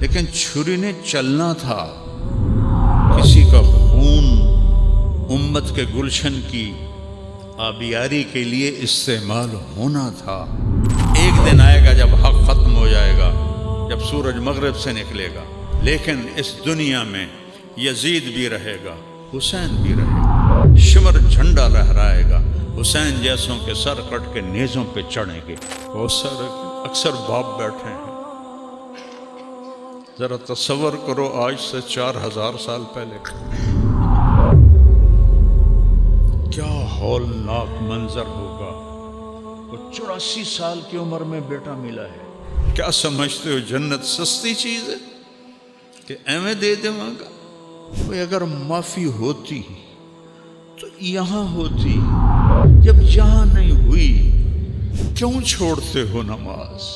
لیکن چھری نے چلنا تھا، کسی کا خون امت کے گلشن کی آبیاری کے لیے استعمال ہونا تھا۔ ایک دن آئے گا جب حق ختم ہو جائے گا، جب سورج مغرب سے نکلے گا، لیکن اس دنیا میں یزید بھی رہے گا، حسین بھی رہے گا، شمر جھنڈا لہرائے گا، حسین جیسوں کے سر کٹ کے نیزوں پہ چڑھیں گے۔ بہت سارے اکثر باپ بیٹھے ہیں، ذرا تصور کرو آج سے 4000 سال پہلے کیا ہولناک منظر ہوگا۔ وہ 84 سال کی عمر میں بیٹا ملا ہے۔ کیا سمجھتے ہو جنت سستی چیز ہے کہ ایویں دے دے مانگا؟ کوئی اگر معافی ہوتی تو یہاں ہوتی، جب یہاں نہیں ہوئی کیوں چھوڑتے ہو نماز؟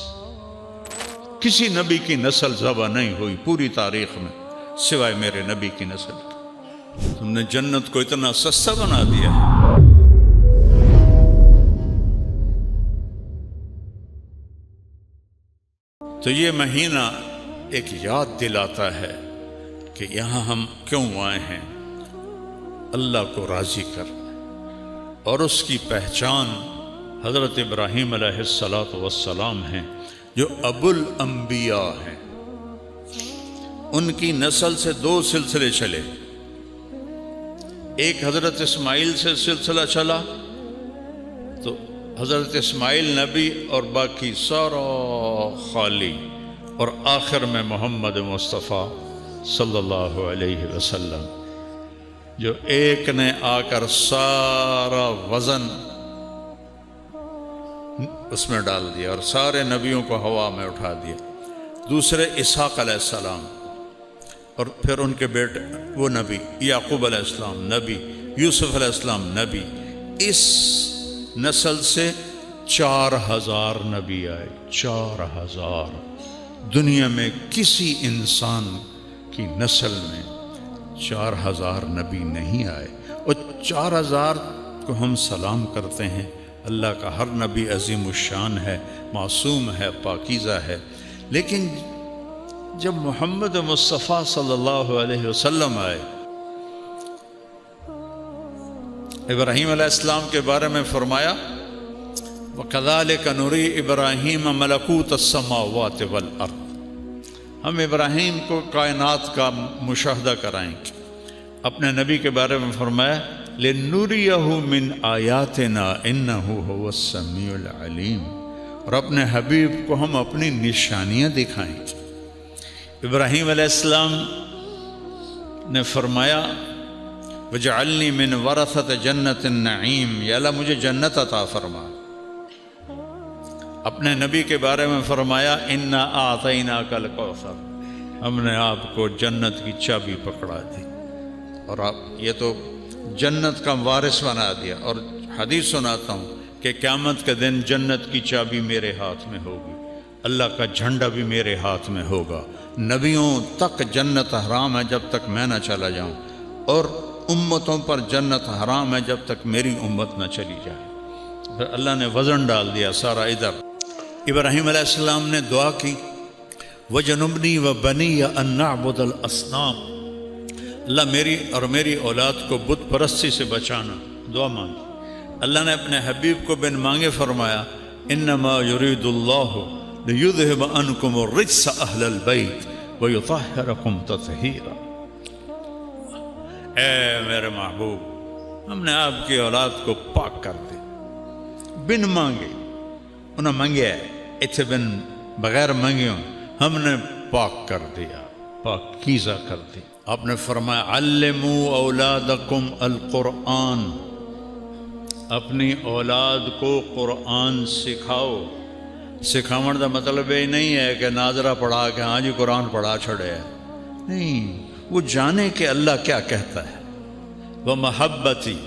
کسی نبی کی نسل ذبح نہیں ہوئی پوری تاریخ میں سوائے میرے نبی کی نسل کی۔ تم نے جنت کو اتنا سستا بنا دیا ہے۔ تو یہ مہینہ ایک یاد دلاتا ہے کہ یہاں ہم کیوں آئے ہیں، اللہ کو راضی کرنا، اور اس کی پہچان حضرت ابراہیم علیہ السلام ہیں جو ابو الانبیاء ہیں۔ ان کی نسل سے 2 سلسلے چلے، ایک حضرت اسماعیل سے سلسلہ چلا تو حضرت اسماعیل نبی اور باقی سارا خالی، اور آخر میں محمد مصطفیٰ صلی اللہ علیہ وسلم، جو ایک نے آ کر سارا وزن اس میں ڈال دیا اور سارے نبیوں کو ہوا میں اٹھا دیا۔ دوسرے اسحاق علیہ السلام، اور پھر ان کے بیٹے وہ نبی یعقوب علیہ السلام نبی، یوسف علیہ السلام نبی۔ اس نسل سے 4000 نبی آئے۔ 4000 دنیا میں کسی انسان کی نسل میں 4000 نبی نہیں آئے، اور 4000 کو ہم سلام کرتے ہیں۔ اللہ کا ہر نبی عظیم الشان ہے، معصوم ہے، پاکیزہ ہے، لیکن جب محمد مصطفیٰ صلی اللہ علیہ وسلم آئے، ابراہیم علیہ السلام کے بارے میں فرمایا وَكَذَلِكَ نُرِي إِبْرَاهِيمَ مَلَكُوتَ السَّمَاوَاتِ وَالْأَرْضِ، ہم ابراہیم کو کائنات کا مشاہدہ کرائیں گے۔ اپنے نبی کے بارے میں فرمایا لِنُرِيَهُ مِنْ آيَاتِنَا إِنَّهُ هُوَ السَّمِيعُ الْعَلِيمُ، اور اپنے حبیب کو ہم اپنی نشانیاں دکھائیں گے۔ ابراہیم علیہ السلام نے فرمایا وَجَعَلْنِي مِنْ وَرَثَةِ جَنَّةِ النَّعِيمِ، یا اللہ مجھے جنت عطا فرما۔ اپنے نبی کے بارے میں فرمایا اِنَّا أَعْطَيْنَاكَ الْكَوْثَرَ، ہم نے آپ کو جنت کی چابی پکڑا دی، اور آپ یہ تو جنت کا وارث بنا دیا۔ اور حدیث سناتا ہوں کہ قیامت کے دن جنت کی چابی میرے ہاتھ میں ہوگی، اللہ کا جھنڈا بھی میرے ہاتھ میں ہوگا۔ نبیوں تک جنت حرام ہے جب تک میں نہ چلا جاؤں، اور امتوں پر جنت حرام ہے جب تک میری امت نہ چلی جائے۔ پھر اللہ نے وزن ڈال دیا سارا ادھر۔ ابراہیم علیہ السلام نے دعا کی وَجَنُبْنِي وَبَنِيَّ أَن نَعْبُدَ الْأَصْنَامَ، اللہ میری اور میری اولاد کو بت پرستی سے بچانا، دعا مانگی۔ اللہ نے اپنے حبیب کو بن مانگے فرمایا إِنَّمَا يُرِيدُ اللَّهُ لِيُذْهِبَ عَنْكُمُ الرِّجْسَ أَهْلَ الْبَيْتِ وَيُطَهِّرَكُمْ تَطْهِيرًا، اے میرے محبوب ہم نے آپ کی اولاد کو پاک کر دی، بن مانگے، انہیں مانگے اتھے بن بغیر مانگیوں ہم نے پاک کر دیا، پاکیزہ کر دی۔ آپ نے فرمایا علموا اولادکم القرآن، اپنی اولاد کو قرآن سکھاؤ۔ سکھاؤں کا مطلب یہ نہیں ہے کہ ناظرہ پڑھا کہ ہاں جی قرآن پڑھا چھڑے ہے، نہیں، وہ جانے کہ اللہ کیا کہتا ہے۔ وہ محبتی،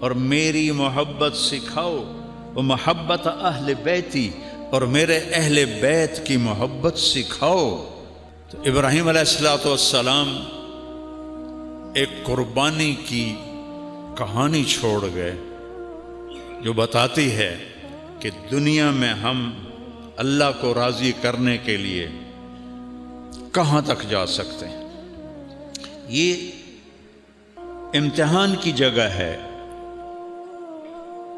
اور میری محبت سکھاؤ، وہ محبت اہل بیتی، اور میرے اہل بیت کی محبت سکھاؤ۔ تو ابراہیم علیہ السلام ایک قربانی کی کہانی چھوڑ گئے جو بتاتی ہے کہ دنیا میں ہم اللہ کو راضی کرنے کے لیے کہاں تک جا سکتے ہیں؟ یہ امتحان کی جگہ ہے،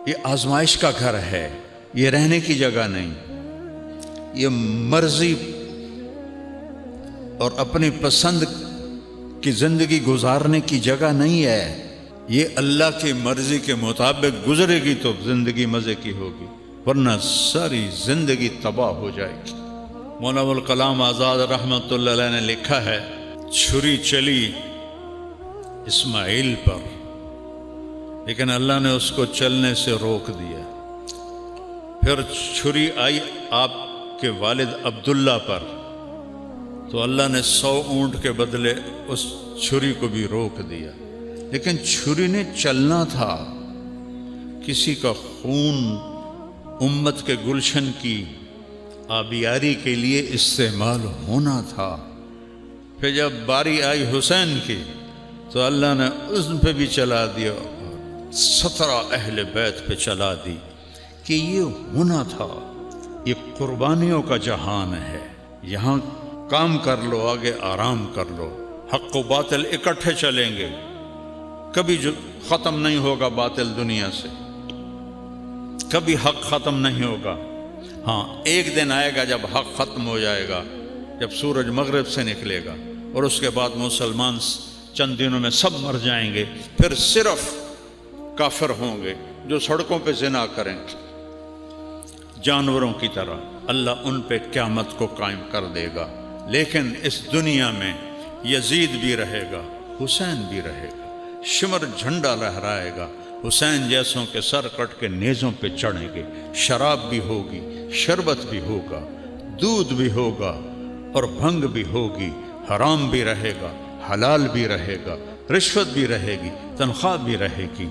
یہ آزمائش کا گھر ہے، یہ رہنے کی جگہ نہیں، یہ مرضی اور اپنی پسند کی زندگی گزارنے کی جگہ نہیں ہے۔ یہ اللہ کی مرضی کے مطابق گزرے گی تو زندگی مزے کی ہوگی، ورنہ ساری زندگی تباہ ہو جائے گی۔ مولانا ابوالکلام آزاد رحمۃ اللہ علیہ نے لکھا ہے، چھری چلی اسماعیل پر، لیکن اللہ نے اس کو چلنے سے روک دیا۔ پھر چھری آئی آپ کے والد عبداللہ پر، تو اللہ نے 100 اونٹ کے بدلے اس چھری کو بھی روک دیا، لیکن چھری نے چلنا تھا۔ کسی کا خون امت کے گلشن کی آبیاری کے لیے استعمال ہونا تھا۔ پھر جب باری آئی حسین کی تو اللہ نے اس پہ بھی چلا دیا، 17 اہل بیت پہ چلا دی کہ یہ ہونا تھا۔ یہ قربانیوں کا جہان ہے، یہاں کام کر لو، آگے آرام کر لو۔ حق و باطل اکٹھے چلیں گے، کبھی جو ختم نہیں ہوگا باطل دنیا سے، کبھی حق ختم نہیں ہوگا۔ ہاں، ایک دن آئے گا جب حق ختم ہو جائے گا، جب سورج مغرب سے نکلے گا، اور اس کے بعد مسلمان چند دنوں میں سب مر جائیں گے، پھر صرف کافر ہوں گے جو سڑکوں پہ زنا کریں جانوروں کی طرح۔ اللہ ان پہ قیامت کو قائم کر دے گا، لیکن اس دنیا میں یزید بھی رہے گا، حسین بھی رہے گا، شمر جھنڈا لہرائے گا، حسین جیسوں کے سر کٹ کے نیزوں پہ چڑھیں گے، شراب بھی ہوگی، شربت بھی ہوگا، دودھ بھی ہوگا، اور بھنگ بھی ہوگی، حرام بھی رہے گا، حلال بھی رہے گا، رشوت بھی رہے گی، تنخواہ بھی رہے گی،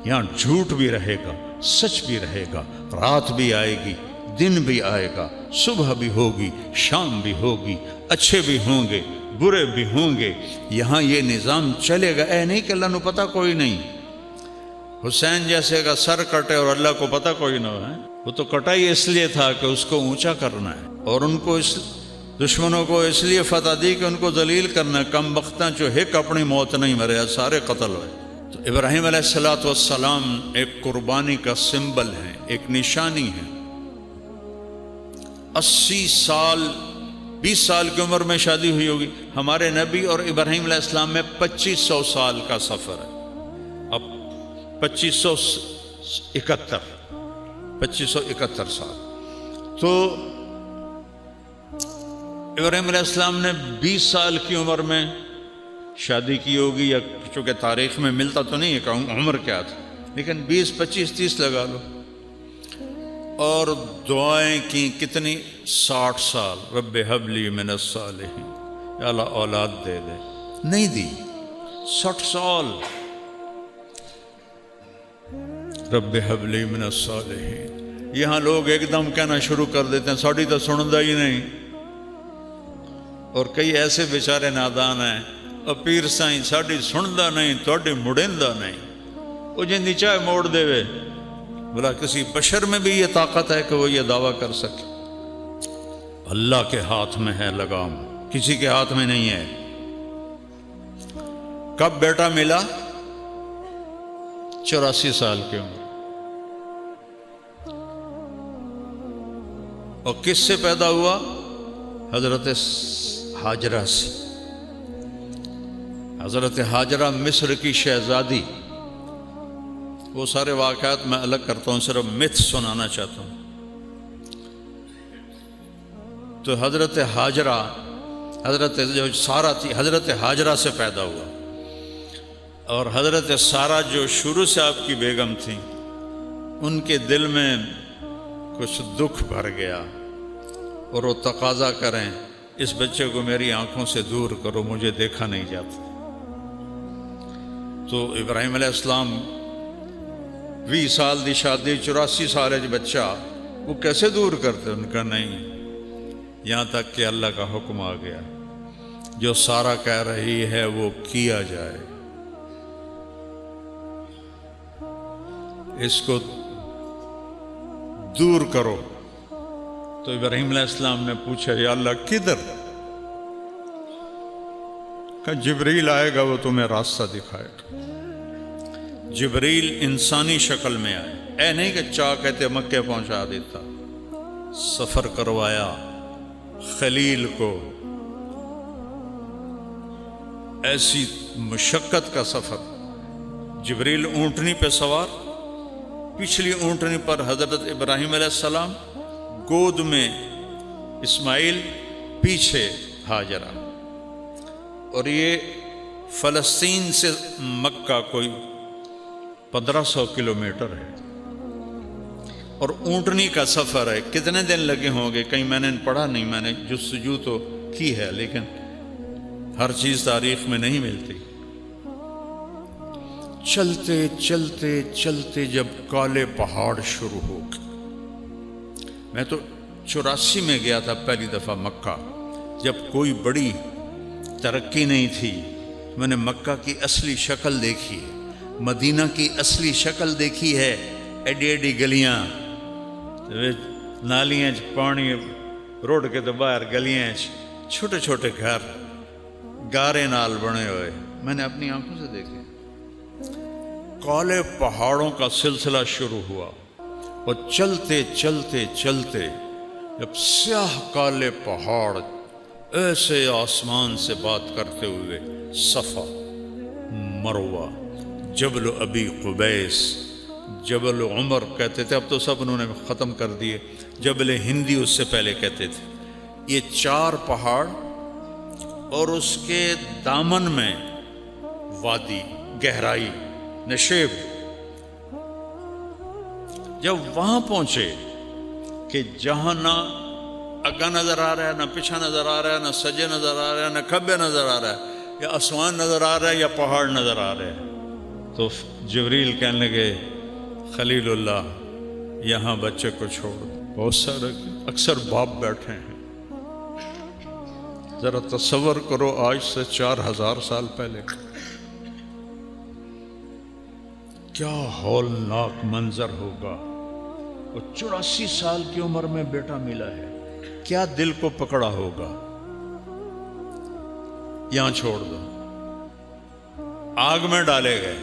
یہاں جھوٹ بھی رہے گا، سچ بھی رہے گا، رات بھی آئے گی، دن بھی آئے گا، صبح بھی ہوگی، شام بھی ہوگی، اچھے بھی ہوں گے، برے بھی ہوں گے، یہاں یہ نظام چلے گا۔ اے نہیں کہ اللہ کو پتہ کوئی نہیں، حسین جیسے کا سر کٹے اور اللہ کو پتہ کوئی نہ ہے، وہ تو کٹا ہی اس لیے تھا کہ اس کو اونچا کرنا ہے، اور ان کو دشمنوں کو اس لیے فتح دی کہ ان کو ذلیل کرنا ہے۔ کم بختاں جو ایک اپنی موت نہیں مرے، سارے قتل ہوئے۔ تو ابراہیم علیہ السلام ایک قربانی کا سمبل ہے، ایک نشانی ہے۔ 80 سال 20 سال کی عمر میں شادی ہوئی ہوگی، ہمارے نبی اور ابراہیم علیہ السلام میں 2500 سال کا سفر ہے۔ اب 2571 سال، تو ابراہیم علیہ السلام نے 20 سال کی عمر میں شادی کی ہوگی، یا چونکہ تاریخ میں ملتا تو نہیں ہے کہ عمر کیا تھا، لیکن 20 25 30 لگا لو، اور دعائیں کی کتنی، 60 سال، رب حب لی من الصالحین، یا اللہ اولاد دے دے، نہیں دی، 60 سال، رب حب لی من الصالحین۔ یہاں لوگ ایک دم کہنا شروع کر دیتے ہیں ساڑی تو سندا ہی نہیں، اور کئی ایسے بیچارے نادان ہیں، اور پیر سائیں ساڑی سندا نہیں، توڑی مڑیندہ نہیں، وہ جن چاہے موڑ دے وے۔ بلا کسی بشر میں بھی یہ طاقت ہے کہ وہ یہ دعویٰ کر سکے؟ اللہ کے ہاتھ میں ہے لگام، کسی کے ہاتھ میں نہیں ہے۔ کب بیٹا ملا؟ 84 سال کی عمر، اور کس سے پیدا ہوا؟ حضرت ہاجرہ سے۔ حضرت ہاجرہ مصر کی شہزادی، وہ سارے واقعات میں الگ کرتا ہوں، صرف متھ سنانا چاہتا ہوں۔ تو حضرت ہاجرہ، حضرت جو سارہ تھی، حضرت ہاجرہ سے پیدا ہوا، اور حضرت سارہ جو شروع سے آپ کی بیگم تھی، ان کے دل میں کچھ دکھ بھر گیا، اور وہ تقاضا کریں اس بچے کو میری آنکھوں سے دور کرو، مجھے دیکھا نہیں جاتا۔ تو ابراہیم علیہ السلام 20 سال دی شادی، 84 سال بچہ، وہ کیسے دور کرتے؟ ان کا نہیں، یہاں تک کہ اللہ کا حکم آ گیا، جو سارہ کہہ رہی ہے وہ کیا جائے، اس کو دور کرو۔ تو ابراہیم علیہ السلام نے پوچھا، یا اللہ کدھر؟ کہ جبریل آئے گا وہ تمہیں راستہ دکھائے گا۔ جبریل انسانی شکل میں آئے، اے نہیں کہ چاہ کہتے مکے پہنچا دیتا، سفر کروایا خلیل کو، ایسی مشقت کا سفر۔ جبریل اونٹنی پہ سوار، پچھلی اونٹنی پر حضرت ابراہیم علیہ السلام، گود میں اسماعیل، پیچھے ہاجرہ، اور یہ فلسطین سے مکہ کوئی 1500 کلومیٹر ہے، اور اونٹنی کا سفر ہے۔ کتنے دن لگے ہوں گے کہیں میں نے پڑھا نہیں، میں نے جستجو تو کی ہے لیکن ہر چیز تاریخ میں نہیں ملتی۔ چلتے چلتے چلتے جب کالے پہاڑ شروع ہو گئے، میں تو 84 میں گیا تھا پہلی دفعہ مکہ، جب کوئی بڑی ترقی نہیں تھی۔ میں نے مکہ کی اصلی شکل دیکھی ہے، مدینہ کی اصلی شکل دیکھی ہے، ایڈی ایڈی گلیاں، نالیاں پانی روڈ کے تو باہر، گلیاں چھوٹے چھوٹے گھر گارے نال بنے ہوئے، میں نے اپنی آنکھوں سے دیکھے۔ کالے پہاڑوں کا سلسلہ شروع ہوا، اور چلتے چلتے چلتے جب سیاہ کالے پہاڑ ایسے آسمان سے بات کرتے ہوئے، صفا، مروہ، جبل ابی قبیس، جبل عمر کہتے تھے، اب تو سب انہوں نے ختم کر دیے، جبل ہندی اس سے پہلے کہتے تھے۔ یہ 4 پہاڑ اور اس کے دامن میں وادی، گہرائی، نشیب۔ جب وہاں پہنچے کہ جہاں نہ اگا نظر آ رہا ہے، نہ پیچھا نظر آ رہا ہے، نہ سجے نظر آ رہا ہے، نہ کھبے نظر آ رہا ہے، یا آسمان نظر آ رہا ہے یا پہاڑ نظر آ رہے ہیں، تو جبریل کہنے لگے خلیل اللہ یہاں بچے کو چھوڑ۔ بہت سارے اکثر باپ بیٹھے ہیں، ذرا تصور کرو آج سے 4000 سال پہلے کیا ہولناک منظر ہوگا۔ اور 84 سال کی عمر میں بیٹا ملا ہے، کیا دل کو پکڑا ہوگا۔ یہاں چھوڑ دو، آگ میں ڈالے گئے۔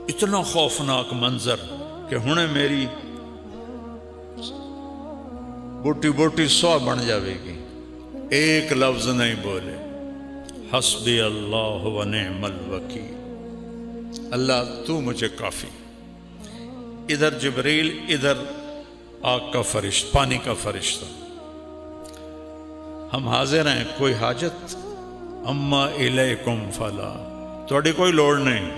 اتنا خوفناک منظر کہ ہنے میری بوٹی بوٹی 100 بن جاوے گی، ایک لفظ نہیں بولے، حسبی اللہ و نعم الوکیل، اللہ تو مجھے کافی۔ ادھر جبریل، ادھر آگ کا فرشتہ، پانی کا فرشتہ۔ ہم حاضر ہیں، کوئی حاجت؟ اما الیکم فلا، تھوڑی کوئی لوڑ نہیں،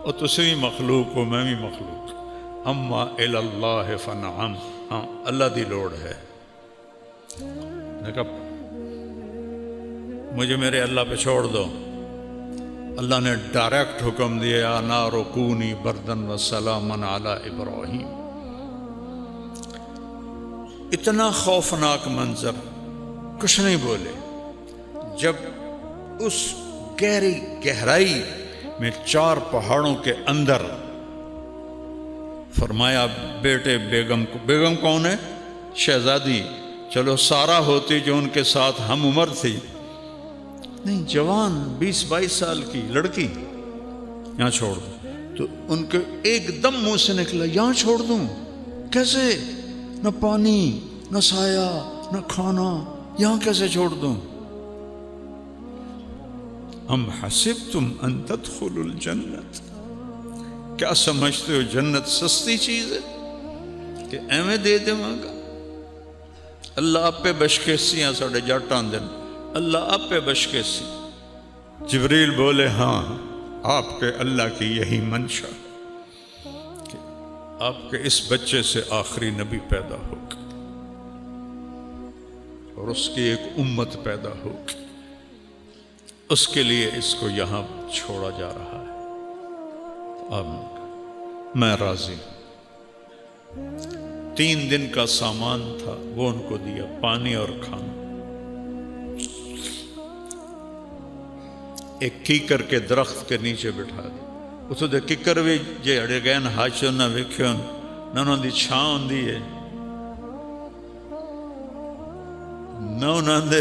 اور تسی بھی مخلوق ہو، میں بھی مخلوق۔ اما اللہ فنعم، ہاں اللہ دی لوڑ ہے۔ دیکھا مجھے میرے اللہ پہ چھوڑ دو۔ اللہ نے ڈائریکٹ حکم دیا، یا نار کونی بردن و سلاما علی ابراہیم۔ اتنا خوفناک منظر، کچھ نہیں بولے۔ جب اس گہری گہرائی میں 4 پہاڑوں کے اندر فرمایا بیٹے بیگم کو، بیگم کون ہے؟ شہزادی، چلو سارا ہوتی جو ان کے ساتھ ہم عمر تھی، نہیں جوان 20-22 سال کی لڑکی، یہاں چھوڑ دوں۔ تو ان کے ایک دم منہ سے نکلا، یہاں چھوڑ دوں کیسے؟ نہ پانی، نہ سایہ، نہ کھانا، یہاں کیسے چھوڑ دوں؟ ام حسبتم ان تدخلوا الجنت، کیا سمجھتے ہو جنت سستی چیز ہے کہ ایویں دے دے مانگا؟ اللہ آپ پہ بشکیسی ہیں ساڑھے جاٹاں دن، اللہ آپ پہ بشکیسی۔ جبریل بولے ہاں آپ کے اللہ کی یہی منشا کہ آپ کے اس بچے سے آخری نبی پیدا ہوگا اور اس کی ایک امت پیدا ہوگی، اس کے لیے اس کو یہاں چھوڑا جا رہا ہے۔ اب میں راضی ہوں۔ 3 دن کا سامان تھا وہ ان کو دیا، پانی اور کھانا۔ ایک کیکر کے درخت کے نیچے بٹھا دی، اتو دے کیکر بھی جے اڑے گئے نا ہاچو نہ ویکھیون نہ انہوں دی چھاں ہوندی ہے، نہ انہوں دے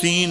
3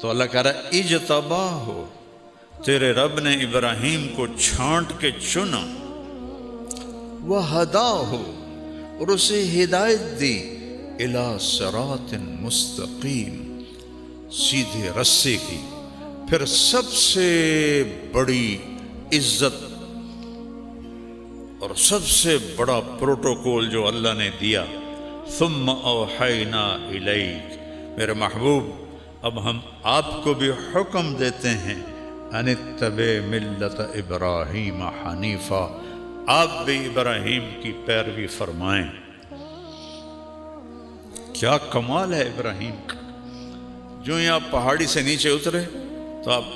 تو اللہ کہہ رہا ہے اجتباہ، تیرے رب نے ابراہیم کو چھانٹ کے چنا، وہداہ، اور اسے ہدایت دی، الی صراط مستقیم، سیدھے رستے کی۔ پھر سب سے بڑی عزت اور سب سے بڑا پروٹوکول جو اللہ نے دیا، ثم اوحینا الیک، میرے محبوب اب ہم آپ کو بھی حکم دیتے ہیں، ان اتبع ملت ابراہیم حنیفا، آپ بھی ابراہیم کی پیروی فرمائیں۔ کیا کمال ہے ابراہیم کا! جو ہی آپ پہاڑی سے نیچے اترے تو آپ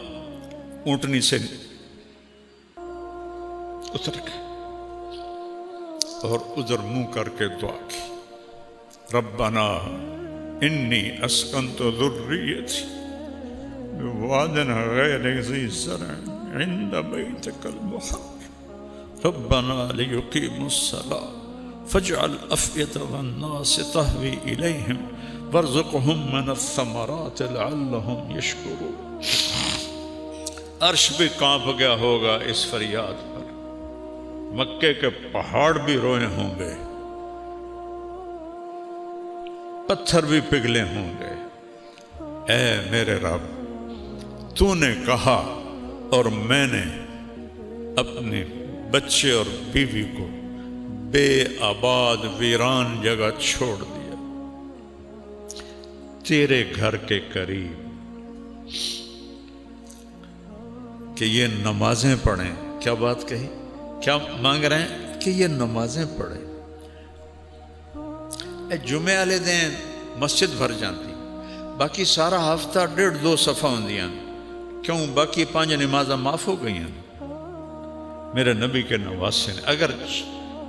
اونٹنی سے اتر گئے اور ادھر منہ کر کے دعا کی، ربنا انی اسکنت ذریتی بواد غیر ذی زرع عند بیتک المحرم ربنا لیقیموا الصلاة فاجعل افئدة الناس تهوی الیہم وارزقہم من الثمرات لعلہم یشکرون۔ عرش بھی کانپ گیا ہوگا اس فریاد پر، مکے کے پہاڑ بھی روئے ہوں گے، پتھر بھی پگھلے ہوں گے۔ اے میرے رب، تو نے کہا اور میں نے اپنے بچے اور بیوی کو بے آباد ویران جگہ چھوڑ دیا تیرے گھر کے قریب کہ یہ نمازیں پڑھیں۔ کیا بات کہی؟ کیا مانگ رہے ہیں؟ کہ یہ نمازیں پڑھیں۔ جمعے والے دن مسجد بھر جاتی، باقی سارا ہفتہ 1.5-2 صفحہ ہوندیاں، کیوں باقی 5 نمازاں معاف ہو گئی ہیں؟ میرے نبی کے نواسے نے اگر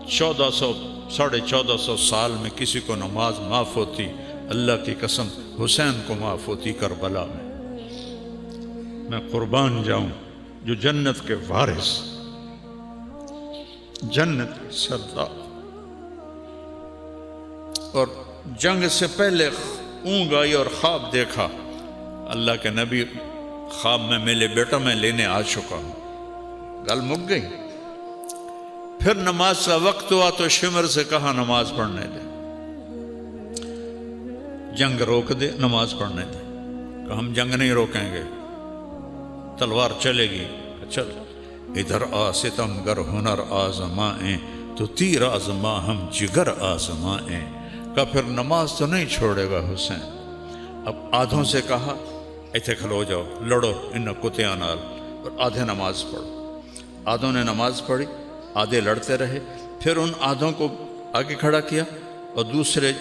1400 سال میں کسی کو نماز معاف ہوتی، اللہ کی قسم حسین کو معاف ہوتی کربلا میں۔ میں قربان جاؤں جو جنت کے وارث، جنت کے سردار، اور جنگ سے پہلے اونگ آئی اور خواب دیکھا، اللہ کے نبی خواب میں میرے بیٹا میں لینے آ چکا ہوں، گل مک گئی۔ پھر نماز کا وقت ہوا تو شمر سے کہا نماز پڑھنے دے، جنگ روک دے، نماز پڑھنے دے۔ کہ ہم جنگ نہیں روکیں گے، تلوار چلے گی، چل ادھر آ ستمگر ہنر آزمائیں، تو تیر آزما ہم جگر آزمائیں۔ کہ پھر نماز تو نہیں چھوڑے گا حسین۔ اب آدھوں سے کہا ایتھے کھلو جاؤ، لڑو ان کتیاں نال، اور آدھے نماز پڑھو۔ آدھوں نے نماز پڑھی، آدھے لڑتے رہے۔ پھر ان آدھوں کو آگے کھڑا کیا اور دوسرے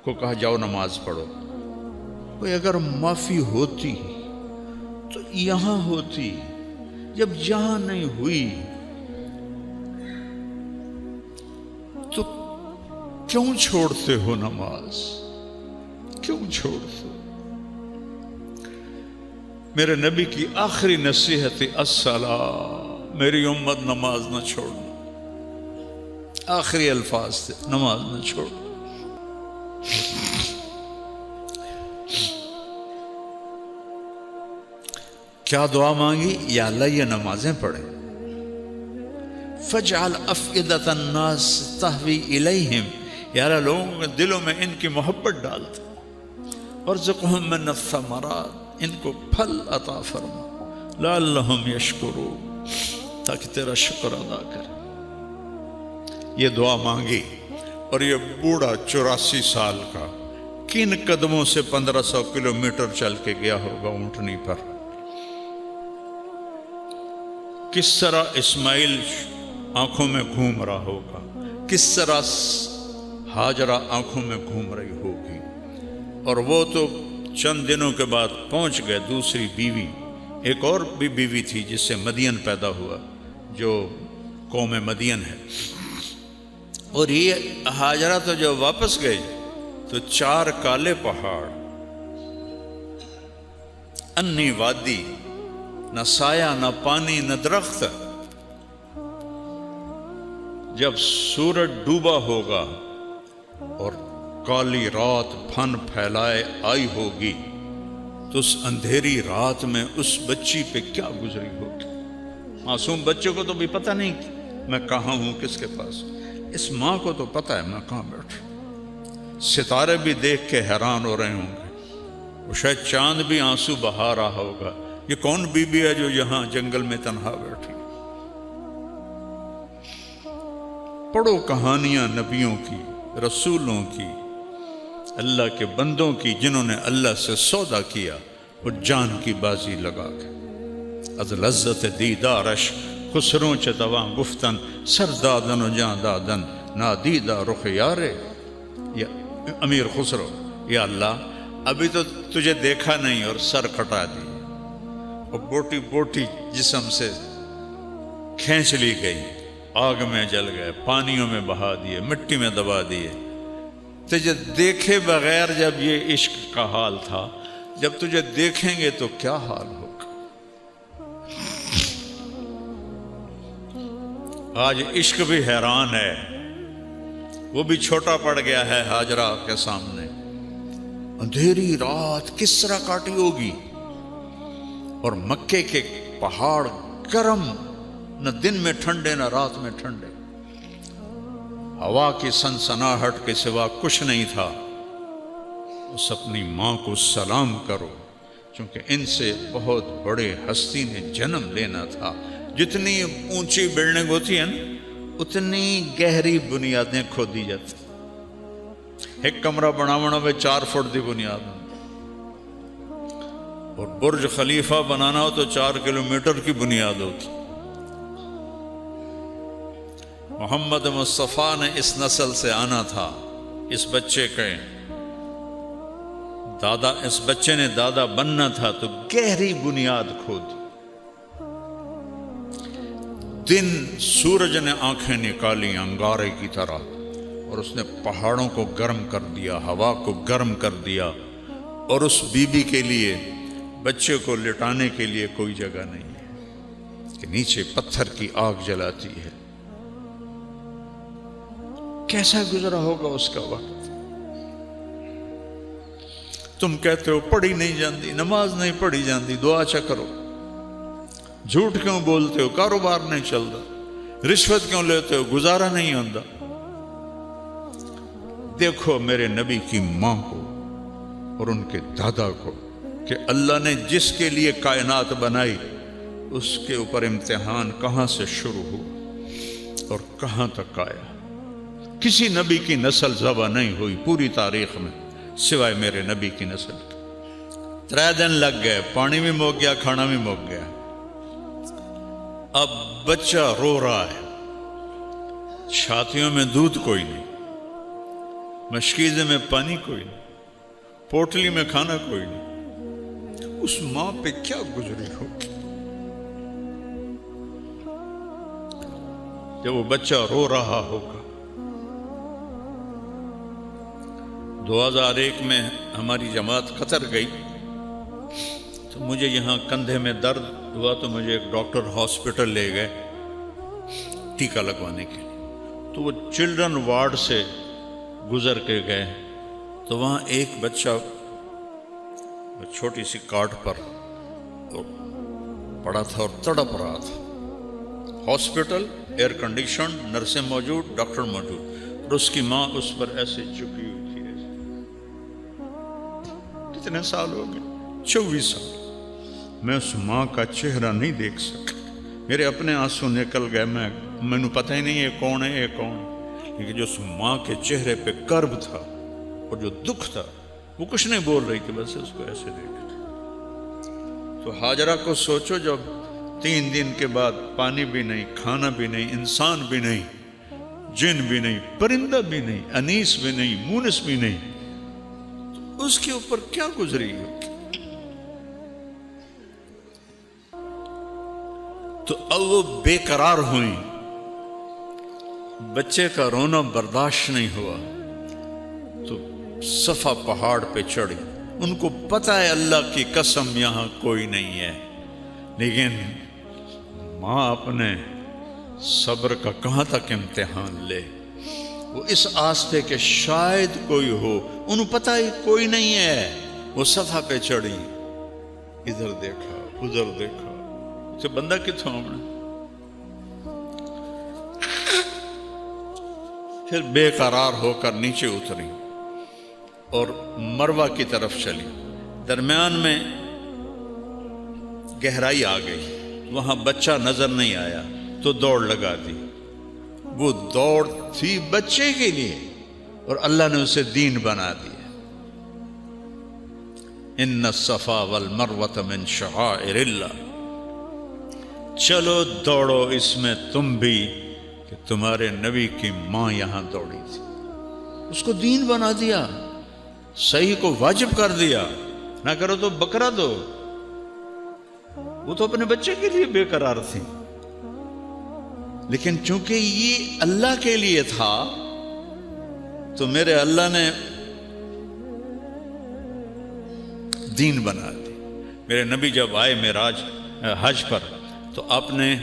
کو کہا جاؤ نماز پڑھو۔ کوئی اگر معافی ہوتی تو یہاں ہوتی، جب یہاں نہیں ہوئی تو کیوں چھوڑتے ہو نماز؟ کیوں چھوڑتے ہو؟ میرے نبی کی آخری نصیحت الصلاۃ، میری امت نماز نہ چھوڑنا۔ آخری الفاظ تھے، نماز نہ چھوڑنا۔ کیا دعا مانگی؟ یا اللہ یہ نمازیں پڑھیں، فَجْعَلْ أَفْئِدَةَ النَّاسِ تَهْوِي إِلَيْهِمْ، یا اللہ لوگوں کے دلوں میں ان کی محبت ڈالتے، وَارْزُقْهُم مِّنَ الثَّمَرَاتِ، ان کو پھل عطا فرما، لَعَلَّهُمْ يَشْكُرُونَ، تاکہ تیرا شکر ادا کریں۔ یہ دعا مانگی، اور یہ بوڑھا 84 سال کا کن قدموں سے 1500 کلومیٹر چل کے گیا ہوگا اونٹنی پر، کس طرح اسماعیل آنکھوں میں گھوم رہا ہوگا، کس طرح ہاجرہ آنکھوں میں گھوم رہی ہوگی۔ اور وہ تو چند دنوں کے بعد پہنچ گئے دوسری بیوی، ایک اور بھی بیوی تھی جس سے مدین پیدا ہوا، جو قوم مدین ہے۔ اور یہ ہاجرہ تو جو واپس گئی تو 4 کالے پہاڑ، انی وادی، نہ سایہ نہ پانی نہ درخت۔ جب سورج ڈوبا ہوگا اور کالی رات پھن پھیلائے آئی ہوگی تو اس اندھیری رات میں اس بچی پہ کیا گزری ہوگی؟ معصوم بچے کو تو بھی پتہ نہیں میں کہاں ہوں، کس کے پاس. اس ماں کو تو پتہ ہے میں کہاں بیٹھا. ستارے بھی دیکھ کے حیران ہو رہے ہوں گے، وہ شاید چاند بھی آنسو بہا رہا ہوگا. یہ کون بی بی ہے جو یہاں جنگل میں تنہا بیٹھی؟ پڑھو کہانیاں نبیوں کی، رسولوں کی، اللہ کے بندوں کی جنہوں نے اللہ سے سودا کیا وہ جان کی بازی لگا کے. از لذت دیدارش خسروں چ دواں گفتن سر دادن و جان دادن نادیدہ رخ یارے. یا امیر خسرو، یا اللہ ابھی تو تجھے دیکھا نہیں اور سر کٹا دی، اور بوٹی بوٹی جسم سے کھینچ لی گئی، آگ میں جل گئے، پانیوں میں بہا دیے، مٹی میں دبا دیے. تجھے دیکھے بغیر جب یہ عشق کا حال تھا، جب تجھے دیکھیں گے تو کیا حال ہوگا. آج عشق بھی حیران ہے، وہ بھی چھوٹا پڑ گیا ہے ہاجرہ کے سامنے. اندھیری رات کس طرح کاٹی ہوگی، اور مکے کے پہاڑ گرم، نہ دن میں ٹھنڈے نہ رات میں ٹھنڈے. ہوا کی سنسناہٹ کے سوا کچھ نہیں تھا. اس اپنی ماں کو سلام کرو، چونکہ ان سے بہت بڑے ہستی نے جنم لینا تھا. جتنی اونچی بلڈنگ ہوتی ہے نا اتنی گہری بنیادیں کھودی جاتی. ایک کمرہ بناونا میں 4 فٹ دی بنیاد، اور برج خلیفہ بنانا ہو تو 4 کلومیٹر کی بنیاد ہوتی. محمد مصطفیٰ نے اس نسل سے آنا تھا. اس بچے کے دادا، اس بچے نے دادا بننا تھا تو گہری بنیاد کھودی. دن سورج نے آنکھیں نکالی انگارے کی طرح، اور اس نے پہاڑوں کو گرم کر دیا، ہوا کو گرم کر دیا. اور اس بی بی کے لیے، بچے کو لٹانے کے لیے کوئی جگہ نہیں ہے کہ نیچے پتھر کی آگ جلاتی ہے. کیسا گزرا ہوگا اس کا وقت؟ تم کہتے ہو پڑھی نہیں جاندی، نماز نہیں پڑھی جاندی، دعا چا کرو. جھوٹ کیوں بولتے ہو؟ کاروبار نہیں چلتا. رشوت کیوں لیتے ہو؟ گزارا نہیں ہوتا. دیکھو میرے نبی کی ماں کو اور ان کے دادا کو، کہ اللہ نے جس کے لیے کائنات بنائی اس کے اوپر امتحان کہاں سے شروع ہوا اور کہاں تک آیا. کسی نبی کی نسل ذبح نہیں ہوئی پوری تاریخ میں سوائے میرے نبی کی نسل کی. 3 دن لگ گئے، پانی بھی موک گیا، کھانا بھی موک گیا. اب بچہ رو رہا ہے، چھاتیوں میں دودھ کوئی نہیں، مشکیزے میں پانی کوئی نہیں، پوٹلی میں کھانا کوئی نہیں. اس ماں پہ کیا گزری ہوگی جب وہ بچہ رو رہا ہوگا. 2001 میں ہماری جماعت قطر گئی تو مجھے یہاں کندھے میں درد ہوا تو مجھے ایک ڈاکٹر ہاسپٹل لے گئے ٹیکہ لگوانے کے لیے. تو وہ چلڈرن وارڈ سے گزر کے گئے تو وہاں ایک بچہ چھوٹی سی کاٹ پر پڑا تھا اور تڑپ رہا تھا. ہاسپٹل ایئر کنڈیشن، نرسیں موجود، ڈاکٹر موجود، اور اس کی ماں اس پر ایسے چکی ہوئی تھی. کتنے سال ہو گئے؟ 24 سال. میں اس ماں کا چہرہ نہیں دیکھ سکا. میرے اپنے آنسو نکل گئے. میں پتہ ہی نہیں یہ کون ہے، یہ کون ہے. لیکن جو اس ماں کے چہرے پہ کرب تھا اور جو دکھ تھا، وہ کچھ نہیں بول رہی تھی، بس اس کو ایسے دیکھتے. تو ہاجرہ کو سوچو، جب 3 دن کے بعد پانی بھی نہیں، کھانا بھی نہیں، انسان بھی نہیں، جن بھی نہیں، پرندہ بھی نہیں، انیس بھی نہیں، مونس بھی نہیں، تو اس کے اوپر کیا گزری ہوگی؟ تو اب وہ بے قرار ہوئیں. بچے کا رونا برداشت نہیں ہوا تو صفا پہاڑ پہ چڑھی. ان کو پتہ ہے اللہ کی قسم یہاں کوئی نہیں ہے، لیکن ماں اپنے صبر کا کہاں تک امتحان لے. وہ اس آس پہ کہ شاید کوئی ہو، انہوں پتہ ہی کوئی نہیں ہے. وہ صفا پہ چڑھی ادھر دیکھا ادھر دیکھا، اسے بندہ کتوں آنا، پھر بے قرار ہو کر نیچے اتری اور مروہ کی طرف چلی۔ درمیان میں گہرائی آ گئی، وہاں بچہ نظر نہیں آیا تو دوڑ لگا دی۔ وہ دوڑ تھی بچے کے لیے اور اللہ نے اسے دین بنا دیا۔ ان الصفا والمروۃ من شعائر اللہ، چلو دوڑو اس میں تم بھی، کہ تمہارے نبی کی ماں یہاں دوڑی تھی، اس کو دین بنا دیا، صحیح کو واجب کر دیا، نہ کرو تو بکرا دو۔ وہ تو اپنے بچے کے لیے بے قرار تھی، لیکن چونکہ یہ اللہ کے لیے تھا تو میرے اللہ نے دین بنا دی۔ میرے نبی جب آئے معراج حج پر تو آپ نے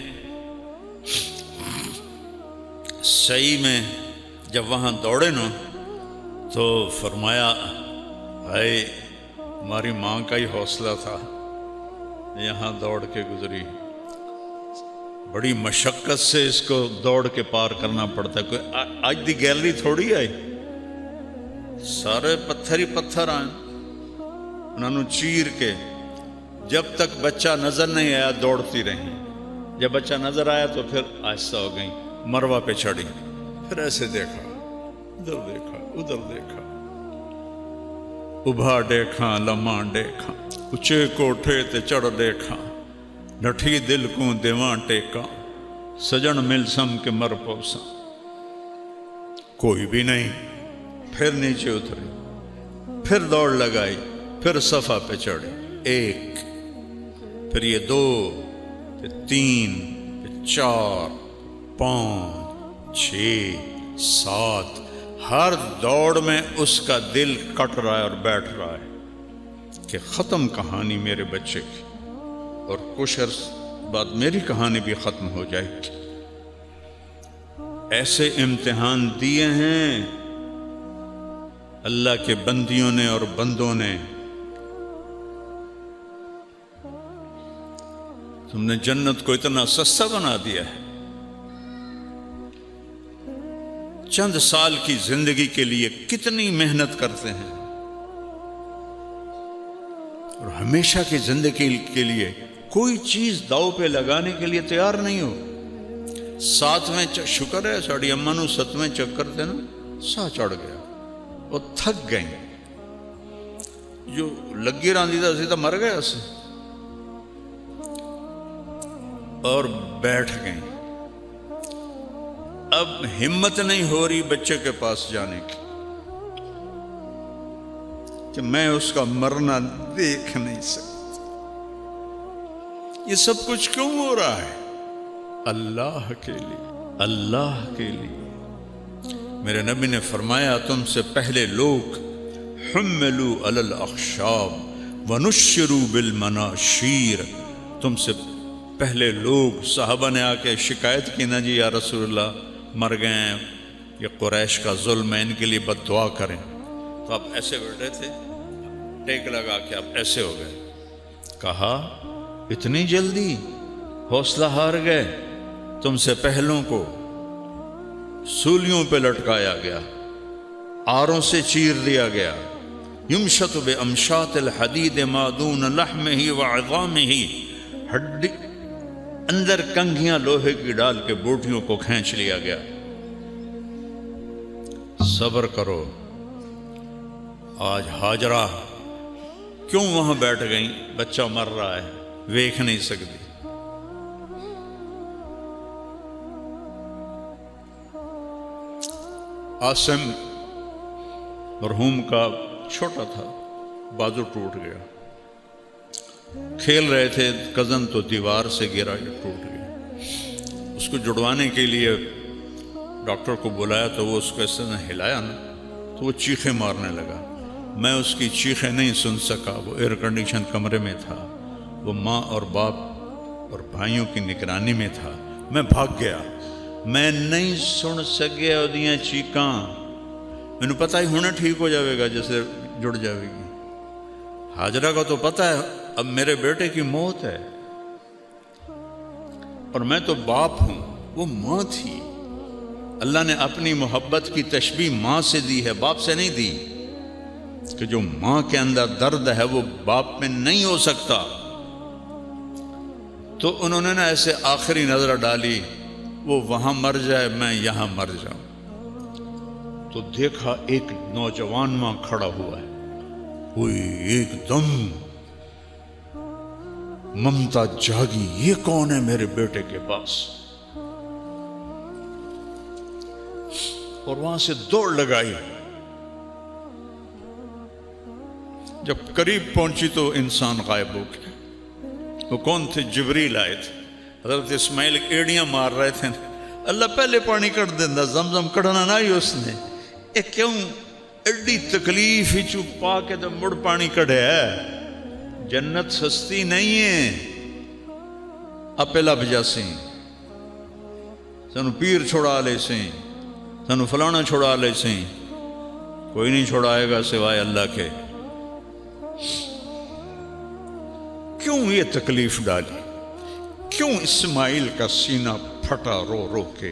صحیح میں جب وہاں دوڑے نا تو فرمایا اے ہماری ماں کا ہی حوصلہ تھا، یہاں دوڑ کے گزری، بڑی مشقت سے اس کو دوڑ کے پار کرنا پڑتا ہے۔ کوئی آج دی گیلری تھوڑی آئی، سارے پتھر ہی پتھر آئے، انہوں نے چیر کے جب تک بچہ نظر نہیں آیا دوڑتی رہی، جب بچہ نظر آیا تو پھر آہستہ ہو گئی، مروہ پہ چڑھی، پھر ایسے دیکھا ادھر دیکھا ادھر دیکھا، ابھا دیکھا لمحہ دیکھا، اچے کوٹھے تے چڑھ دیکھا، نٹھی دل کو دیواں ٹیکا، سجن مل سم کے مر پوسا، کوئی بھی نہیں۔ پھر نیچے اتری، پھر دوڑ لگائی، پھر صفا پہ چڑھی، ایک، پھر یہ دو، پھر تین، پھر چار، پانچ، چھ، سات، ہر دوڑ میں اس کا دل کٹ رہا ہے اور بیٹھ رہا ہے کہ ختم کہانی میرے بچے کی، اور کچھ عرص بعد میری کہانی بھی ختم ہو جائے گی۔ ایسے امتحان دیے ہیں اللہ کے بندیوں نے اور بندوں نے۔ تم نے جنت کو اتنا سستا بنا دیا ہے، چند سال کی زندگی کے لیے کتنی محنت کرتے ہیں، اور ہمیشہ کی زندگی کے لیے کوئی چیز داؤ پہ لگانے کے لیے تیار نہیں ہو۔ ساتویں شکر ہے ساڑی اماں نو ستویں چکر تے نا سا چڑھ گیا، وہ تھک گئیں، جو لگی راندی تھا اسی تو مر گیا اسے، اور بیٹھ گئیں۔ اب ہمت نہیں ہو رہی بچے کے پاس جانے کی کہ میں اس کا مرنا دیکھ نہیں سکتا۔ یہ سب کچھ کیوں ہو رہا ہے؟ اللہ کے لیے، اللہ کے لیے۔ میرے نبی نے فرمایا تم سے پہلے لوگ حملوا علی الاخشاب ونشروا بالمناشیر، تم سے پہلے لوگ، صحابہ نے آ کے شکایت کی نا جی یا رسول اللہ مر گئے ہیں، یہ قریش کا ظلم ہے، ان کے لیے بد دعا کریں، تو آپ ایسے بیٹھے تھے، ٹیک لگا کے آپ ایسے ہو گئے۔ کہا اتنی جلدی حوصلہ ہار گئے؟ تم سے پہلوں کو سولیوں پہ لٹکایا گیا، آروں سے چیر دیا گیا، یمشط بامشاط الحدید ما دون لحمہ وعظامہ، ہڈی اندر کنگھیاں لوہے کی ڈال کے بوٹیوں کو کھینچ لیا گیا۔ صبر کرو۔ آج ہاجرہ کیوں وہاں بیٹھ گئیں؟ بچہ مر رہا ہے، ویکھ نہیں سکتی۔ عاصم مرحوم کا چھوٹا تھا، بازو ٹوٹ گیا، کھیل رہے تھے، کزن تو دیوار سے گرا ٹوٹ گیا۔ اس کو جڑوانے کے لیے ڈاکٹر کو بلایا تو وہ اس کو اس نے ہلایا نا تو وہ چیخیں مارنے لگا۔ میں اس کی چیخیں نہیں سن سکا، وہ ایئر کنڈیشن کمرے میں تھا، وہ ماں اور باپ اور بھائیوں کی نگرانی میں تھا۔ میں بھاگ گیا، میں نہیں سن سکیا اودیاں چیخاں، مینوں پتہ ہی ہونا ٹھیک ہو جاوے گا جیسے جڑ جاوے گی۔ حاجرہ کا تو پتہ ہے اب میرے بیٹے کی موت ہے اور میں تو باپ ہوں، وہ ماں تھی۔ اللہ نے اپنی محبت کی تشبیہ ماں سے دی ہے، باپ سے نہیں دی، کہ جو ماں کے اندر درد ہے وہ باپ میں نہیں ہو سکتا۔ تو انہوں نے نا ایسے آخری نظر ڈالی، وہ وہاں مر جائے میں یہاں مر جاؤں۔ تو دیکھا ایک نوجوان وہاں کھڑا ہوا ہے، ہوئی ایک دم ممتا جاگی، یہ کون ہے میرے بیٹے کے پاس؟ اور وہاں سے دوڑ لگائی۔ جب قریب پہنچی تو انسان غائب ہو گیا۔ وہ کون تھے؟ جبریل آئے تھے۔ حضرت اسماعیل ایڑیاں مار رہے تھے، اللہ پہلے پانی کٹ دینا، زمزم کڑھنا نہ ہی اس نے، اے کیوں ایڈی تکلیف ہی چپ پا کے تو مڑ پانی کڑھے ہے۔ جنت سستی نہیں ہے، اپے لب جاسیں، سنو پیر چھوڑا لے سیں، سنو فلانا چھوڑا لے سیں، کوئی نہیں چھوڑائے گا سوائے اللہ کے۔ کیوں یہ تکلیف ڈالی؟ کیوں اسماعیل کا سینہ پھٹا رو رو کے؟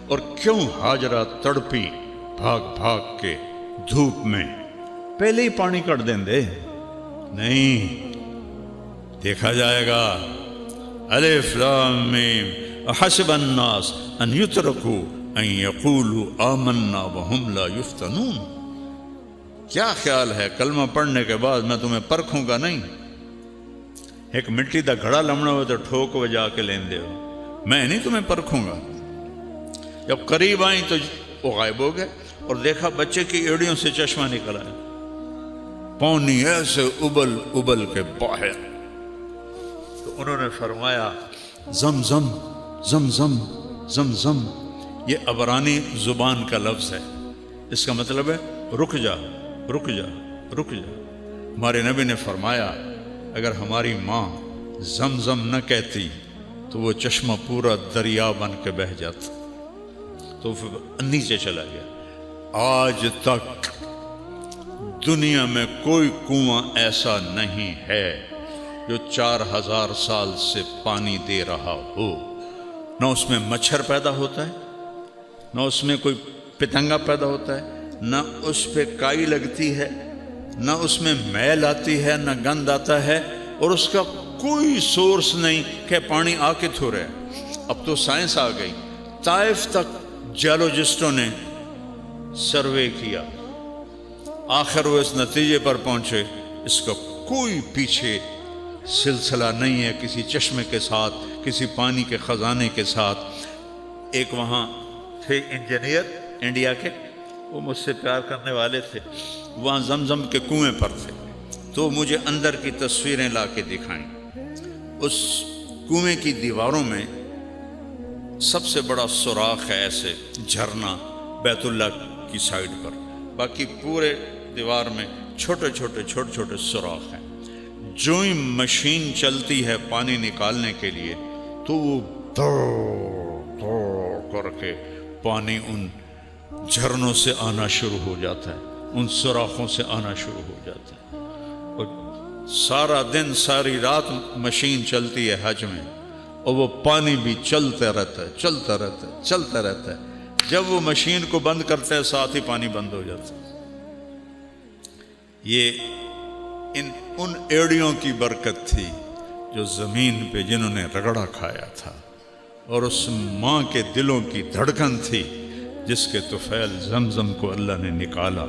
اور کیوں ہاجرہ تڑپی بھاگ بھاگ کے دھوپ میں؟ پہلے ہی پانی کٹ دیں دے، نہیں، دیکھا جائے گا۔ الف لام میم حسب الناس ان یترکوا ان یقولوا آمنا وهم لا یفتنون۔ کیا خیال ہے کلمہ پڑھنے کے بعد میں تمہیں پرکھوں گا نہیں؟ ایک مٹی دا گھڑا لمنا ہو تو ٹھوک وجا کے لین دے ہو، میں نہیں تمہیں پرکھوں گا۔ جب قریب آئیں تو وہ غائب ہو گئے، اور دیکھا بچے کی ایڑیوں سے چشمہ نکل آیا، پانی ایسے ابل ابل کے باہر۔ تو انہوں نے فرمایا زمزم زمزم زمزم، یہ عبرانی زبان کا لفظ ہے، اس کا مطلب ہے رک جا رک جا رک جا۔ ہمارے نبی نے فرمایا اگر ہماری ماں زمزم نہ کہتی تو وہ چشمہ پورا دریا بن کے بہہ جاتا، تو پھر نیچے چلا گیا۔ آج تک دنیا میں کوئی کنواں ایسا نہیں ہے جو 4000 سال سے پانی دے رہا ہو، نہ اس میں مچھر پیدا ہوتا ہے، نہ اس میں کوئی پتنگا پیدا ہوتا ہے، نہ اس پہ کائی لگتی ہے، نہ اس میں میل آتی ہے، نہ گند آتا ہے، اور اس کا کوئی سورس نہیں کہ پانی آ کے تھو رہے۔ اب تو سائنس آ گئی، طائف تک جیولوجسٹوں نے سروے کیا، آخر وہ اس نتیجے پر پہنچے اس کا کوئی پیچھے سلسلہ نہیں ہے کسی چشمے کے ساتھ، کسی پانی کے خزانے کے ساتھ۔ ایک وہاں تھے انجینئر انڈیا کے، وہ مجھ سے پیار کرنے والے تھے، وہاں زمزم کے کنویں پر تھے، تو مجھے اندر کی تصویریں لا کے دکھائیں۔ اس کنویں کی دیواروں میں سب سے بڑا سوراخ ہے، ایسے جھرنا بیت اللہ کی سائیڈ پر، باقی پورے دیوار میں چھوٹے چھوٹے سوراخ ہیں۔ جو ہی مشین چلتی ہے پانی نکالنے کے لیے تو وہ دوڑ دوڑ کر کے پانی ان جھرنوں سے آنا شروع ہو جاتا ہے، ان سوراخوں سے آنا شروع ہو جاتا ہے، اور سارا دن ساری رات مشین چلتی ہے حج میں، اور وہ پانی بھی چلتا رہتا ہے۔ جب وہ مشین کو بند کرتا ہے ساتھ ہی پانی بند ہو جاتا ہے۔ یہ ان ایڑیوں کی برکت تھی جو زمین پہ جنہوں نے رگڑا کھایا تھا، اور اس ماں کے دلوں کی دھڑکن تھی جس کے طفیل زمزم کو اللہ نے نکالا،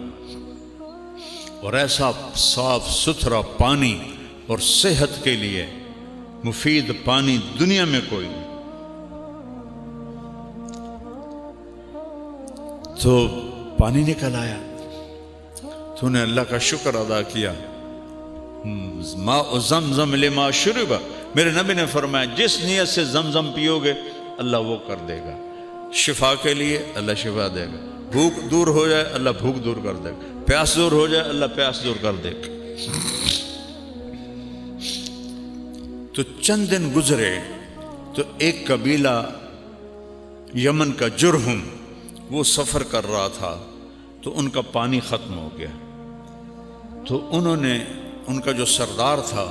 اور ایسا صاف ستھرا پانی اور صحت کے لیے مفید پانی دنیا میں کوئی نہیں۔ تو پانی نکل آیا، تو نے اللہ کا شکر ادا کیا۔ ماء زمزم لما شرب، میرے نبی نے فرمایا جس نیت سے زمزم پیو گے اللہ وہ کر دے گا، شفا کے لیے اللہ شفا دے گا، بھوک دور ہو جائے اللہ بھوک دور کر دے گا، پیاس دور ہو جائے اللہ پیاس دور کر دے گا۔ تو چند دن گزرے تو ایک قبیلہ یمن کا جرہم وہ سفر کر رہا تھا، تو ان کا پانی ختم ہو گیا، تو انہوں نے، ان کا جو سردار تھا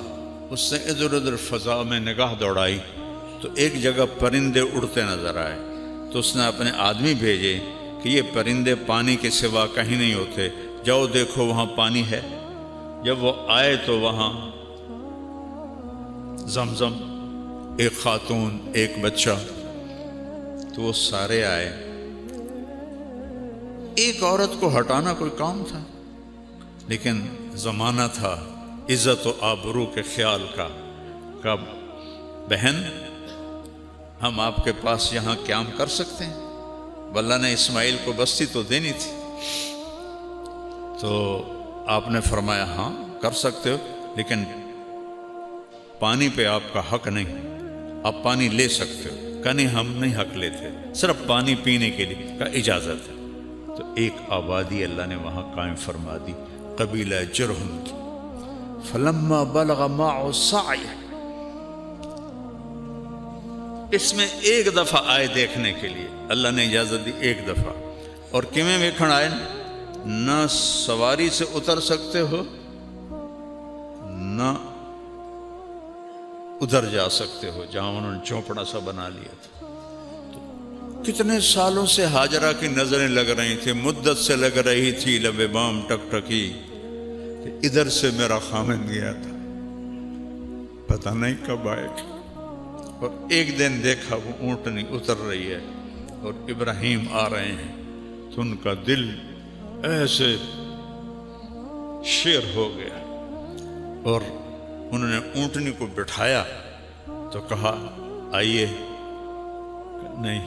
اس نے ادھر ادھر فضا میں نگاہ دوڑائی تو ایک جگہ پرندے اڑتے نظر آئے، تو اس نے اپنے آدمی بھیجے کہ یہ پرندے پانی کے سوا کہیں نہیں ہوتے، جاؤ دیکھو وہاں پانی ہے۔ جب وہ آئے تو وہاں زمزم، ایک خاتون، ایک بچہ، تو وہ سارے آئے۔ ایک عورت کو ہٹانا کوئی کام تھا، لیکن زمانہ تھا عزت و آبرو کے خیال کا، کہ بہن ہم آپ کے پاس یہاں قیام کر سکتے ہیں؟ اللہ نے اسماعیل کو بستی تو دینی تھی، تو آپ نے فرمایا ہاں کر سکتے ہو، لیکن پانی پہ آپ کا حق نہیں، آپ پانی لے سکتے ہو۔ کہ نہیں ہم نہیں حق لیتے، صرف پانی پینے کے لیے کا اجازت ہے۔ تو ایک آبادی اللہ نے وہاں قائم فرما دی، قبیلہ جرہم کی۔ فلما بلغ معه السعی، اس میں ایک دفعہ آئے دیکھنے کے لیے، اللہ نے اجازت دی ایک دفعہ، اور کیویں ویکھن آئے، نہ سواری سے اتر سکتے ہو نہ ادھر جا سکتے ہو جہاں انہوں نے چوپڑا سا بنا لیا تھا۔ تو کتنے سالوں سے ہاجرہ کی نظریں لگ رہی تھی، مدت سے لگ رہی تھی، لب بام ٹک ٹکی کہ ادھر سے میرا خامن گیا تھا، پتہ نہیں کب آئے گا۔ اور ایک دن دیکھا وہ اونٹنی اتر رہی ہے اور ابراہیم آ رہے ہیں، تو ان کا دل ایسے شیر ہو گیا، اور انہوں نے اونٹنی کو بٹھایا تو کہا آئیے، نہیں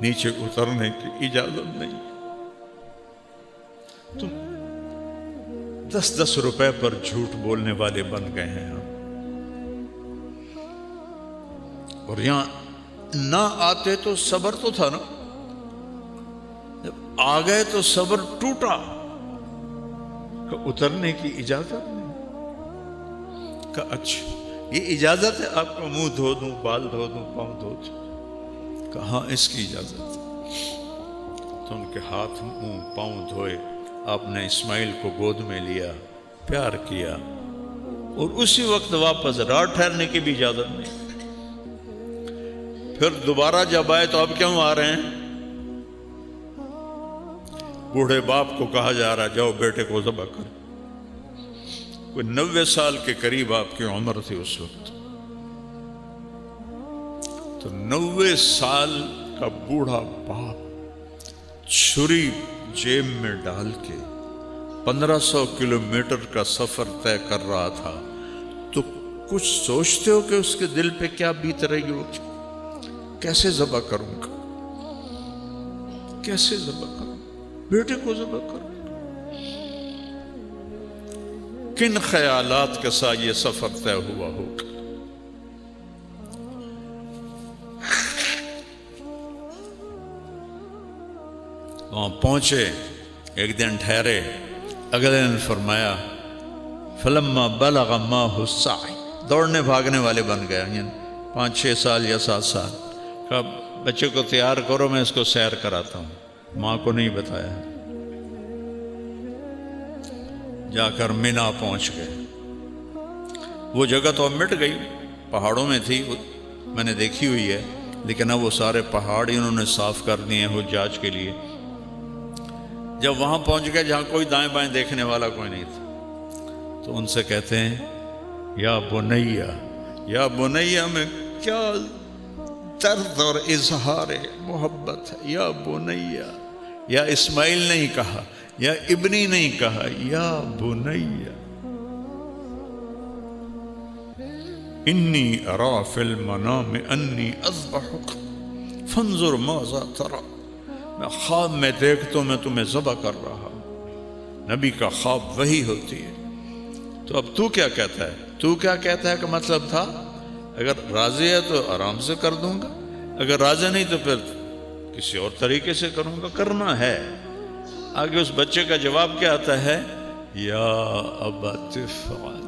نیچے اترنے کی اجازت نہیں، تم 10-10 روپے پر جھوٹ بولنے والے بن گئے ہیں ہم، اور یہاں نہ آتے تو صبر تو تھا نا، جب آ گئے تو صبر ٹوٹا کہ اترنے کی اجازت نہیں۔ کہ اچھا یہ اجازت ہے آپ کا منہ دھو دوں، بال دھو دوں، پاؤں دھو دوں؟ کہ ہاں اس کی اجازت ہے۔ تو ان کے ہاتھ منہ پاؤں دھوئے، آپ نے اسماعیل کو گود میں لیا، پیار کیا، اور اسی وقت واپس رات ٹھہرنے کی بھی اجازت نہیں۔ پھر دوبارہ جب آئے تو اب کیوں آ رہے ہیں؟ بوڑھے باپ کو کہا جا رہا جاؤ بیٹے کو ذبح کر۔ کوئی 90 سال کے قریب آپ کی عمر تھی اس وقت، تو 90 سال کا بوڑھا باپ چھری جیب میں ڈال کے 1500 کلومیٹر کا سفر طے کر رہا تھا، تو کچھ سوچتے ہو کہ اس کے دل پہ کیا بیت رہی ہوگی؟ کیسے ذبح کروں گا، کیسے ذبح کروں، بیٹے کو ذبح کروں، کن خیالات کے ساتھ یہ سفر طے ہوا ہوگا؟ وہاں پہنچے، ایک دن ٹھہرے، اگلے دن فرمایا فلما بلغ معه السعی، دوڑنے بھاگنے والے بن گئے، یعنی 5-6 سال یا 7 سال۔ کہا بچے کو تیار کرو، میں اس کو سیر کراتا ہوں، ماں کو نہیں بتایا۔ جا کر مینا پہنچ گئے، وہ جگہ تو اب مٹ گئی، پہاڑوں میں تھی، میں نے دیکھی ہوئی ہے، لیکن اب وہ سارے پہاڑ ہی انہوں نے صاف کر دیے ہیں حجاج کے لیے۔ جب وہاں پہنچ گئے جہاں کوئی دائیں بائیں دیکھنے والا کوئی نہیں تھا، تو ان سے کہتے ہیں یا بنیا، یا بنیا میں کیا درد اور اظہار محبت ہے، یا بنیا، یا اسماعیل نہیں کہا، یا ابنی نہیں کہا، یا بنیا انی ارا فی المنام انی اذبحک فانظر ماذا تری، میں خواب میں دیکھتا ہوں میں تمہیں ذبح کر رہا ہوں۔ نبی کا خواب وہی ہوتی ہے۔ تو اب تو کیا کہتا ہے؟ تو کیا کہتا ہے کہ مطلب تھا اگر راضی ہے تو آرام سے کر دوں گا، اگر راضی نہیں تو پھر کسی اور طریقے سے کروں گا، کرنا ہے۔ آگے اس بچے کا جواب کیا آتا ہے؟ یا ابت افعل،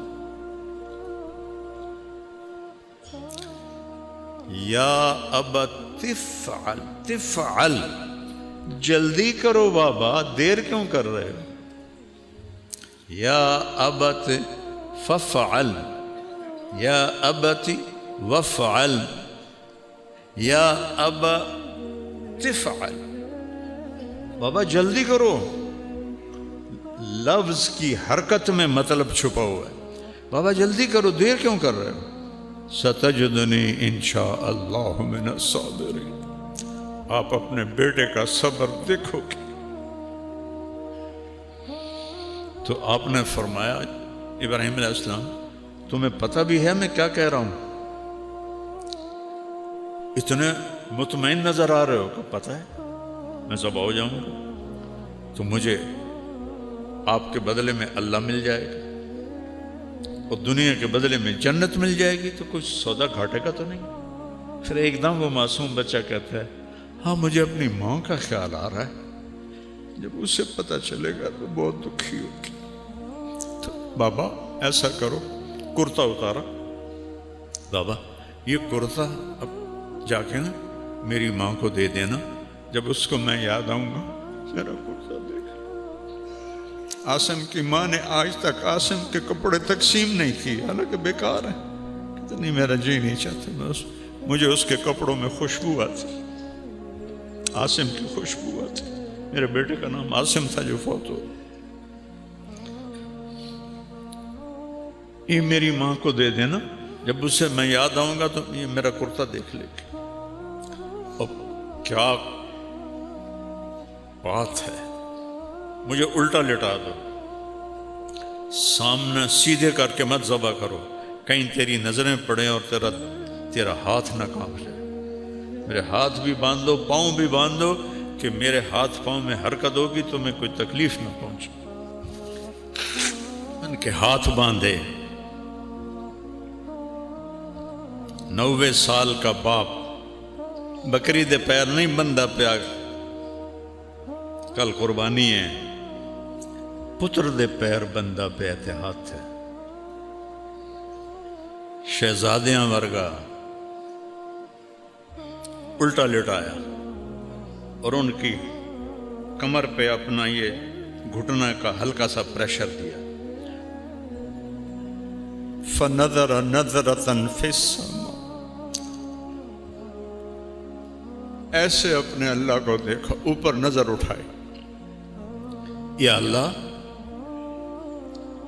یا ابت افعل، تفعل، جلدی کرو بابا، دیر کیوں کر رہے ہو؟ یا ابت ففعل، یا ابتی وفعل یا ابا تفعل، بابا جلدی کرو، لفظ کی حرکت میں مطلب چھپا ہوا ہے، بابا جلدی کرو، دیر کیوں کر رہے ہو؟ ستجدنی انشاءاللہ من الصابرین، آپ اپنے بیٹے کا صبر دیکھو گے۔ تو آپ نے فرمایا ابراہیم علیہ السلام تمہیں پتہ بھی ہے میں کیا کہہ رہا ہوں؟ اتنے مطمئن نظر آ رہے ہو کہ پتہ ہے میں ذبح ہو جاؤں گا تو مجھے آپ کے بدلے میں اللہ مل جائے گا اور دنیا کے بدلے میں جنت مل جائے گی، تو کچھ سودا گھاٹے کا تو نہیں؟ پھر ایک دم وہ معصوم بچہ کہتا ہے ہاں مجھے اپنی ماں کا خیال آ رہا ہے، جب اسے پتہ چلے گا تو بہت دکھی ہوگی۔ تو بابا ایسا کرو، کرتا اتارا، بابا یہ کرتا اب جا کے نا میری ماں کو دے دینا، جب اس کو میں یاد آؤں گا میرا کرتا دیکھ۔ عاصم کی ماں نے آج تک عاصم کے کپڑے تقسیم نہیں کیے، حالانکہ بیکار ہے، کہتے نہیں میرا جی نہیں چاہتا، مجھے اس کے کپڑوں میں خوشبو آتی، عاصم کی خوشبو آتی، میرے بیٹے کا نام عاصم تھا جو فوت ہو۔ یہ میری ماں کو دے دینا، جب اسے میں یاد آؤں گا تو یہ میرا کرتا دیکھ لے گی۔ اب کیا بات ہے، مجھے الٹا لٹا دو، سامنے سیدھے کر کے مت ذبح کرو، کہیں تیری نظریں پڑیں اور تیرا ہاتھ نہ کانپ جائے۔ میرے ہاتھ بھی باندھ دو، پاؤں بھی باندھ دو کہ میرے ہاتھ پاؤں میں حرکت ہوگی تو میں کوئی تکلیف نہ پہنچے۔ ان کے ہاتھ باندھے، 90 سال کا باپ بکری دے پیر نہیں بندہ پیا، کل قربانی ہے، پتر دے پیر بندہ پہ احتیاط ہے، شہزادیاں ورگا الٹا لٹایا اور ان کی کمر پہ اپنا یہ گھٹنا کا ہلکا سا پریشر دیا۔ فَنَظَرَ نَظْرَةً فِي السَّمَاءِ، ایسے اپنے اللہ کو دیکھا، اوپر نظر اٹھائے، یا اللہ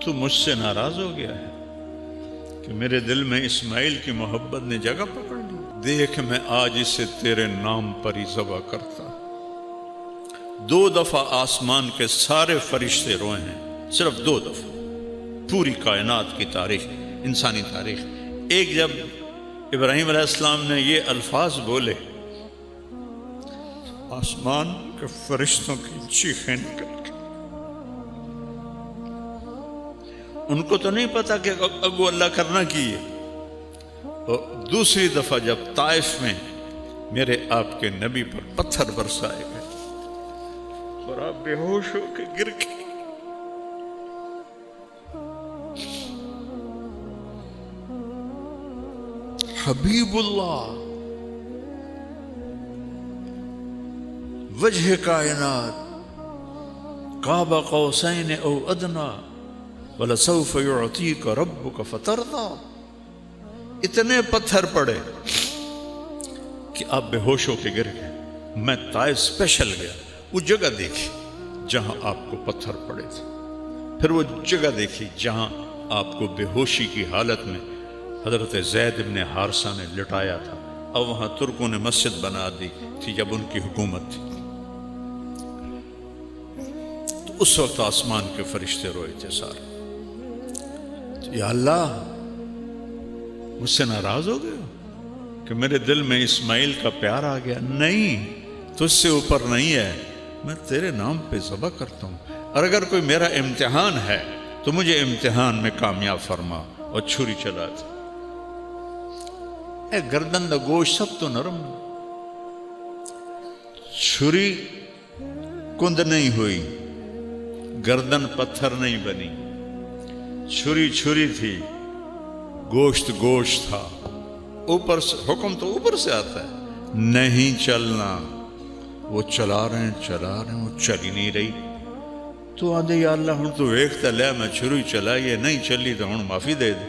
تو مجھ سے ناراض ہو گیا ہے کہ میرے دل میں اسماعیل کی محبت نے جگہ پکڑ لی، دیکھ میں آج اسے تیرے نام پر ہی ذبح کرتا۔ 2 دفعہ آسمان کے سارے فرشتے روئے ہیں، صرف 2 دفعہ پوری کائنات کی تاریخ، انسانی تاریخ۔ ایک جب ابراہیم علیہ السلام نے یہ الفاظ بولے، آسمان کے فرشتوں کی چیخیں نکل گئی۔ ان کو تو نہیں پتا کہ اگو اللہ کرنا کی ہے۔ اور دوسری دفعہ جب طائف میں میرے آپ کے نبی پر پتھر برسائے گئے اور آپ بے ہوش ہو کے گر گئے، حبیب اللہ وجہ کائنات، قاب قوسین او ادنا وَلَسَوْفَ يُعْطِيكَ رَبُّكَ فَتَرْضَىٰ، اتنے پتھر پڑے کہ آپ بے ہوش ہو کے گر گئے۔ میں طائف اسپیشل گیا، وہ جگہ دیکھی جہاں آپ کو پتھر پڑے تھے، پھر وہ جگہ دیکھی جہاں آپ کو بے ہوشی کی حالت میں حضرت زید بن حارثہ نے لٹایا تھا، اور وہاں ترکوں نے مسجد بنا دی تھی جب ان کی حکومت تھی۔ تو اس وقت آسمان کے فرشتے روئے تھے سارے، یا اللہ مجھ سے ناراض ہو گئے ہو کہ میرے دل میں اسماعیل کا پیار آ گیا؟ نہیں، تجھ سے اوپر نہیں ہے، میں تیرے نام پہ ذبح کرتا ہوں، اور اگر کوئی میرا امتحان ہے تو مجھے امتحان میں کامیاب فرما۔ اور چھری چلا تھی، اے گردن دا گوشت سب تو نرم، چھری کند نہیں ہوئی، گردن پتھر نہیں بنی، چھری چھری تھی، گوشت گوشت تھا۔ اوپر سے حکم تو اوپر سے آتا ہے، نہیں چلنا، وہ چلا رہے ہیں، وہ چل ہی نہیں رہی۔ تو آدھے یا اللہ ہوں تو ویکھتا لے میں چھری چلائی ہے، نہیں چلی تو ہوں معافی دے دے۔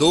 2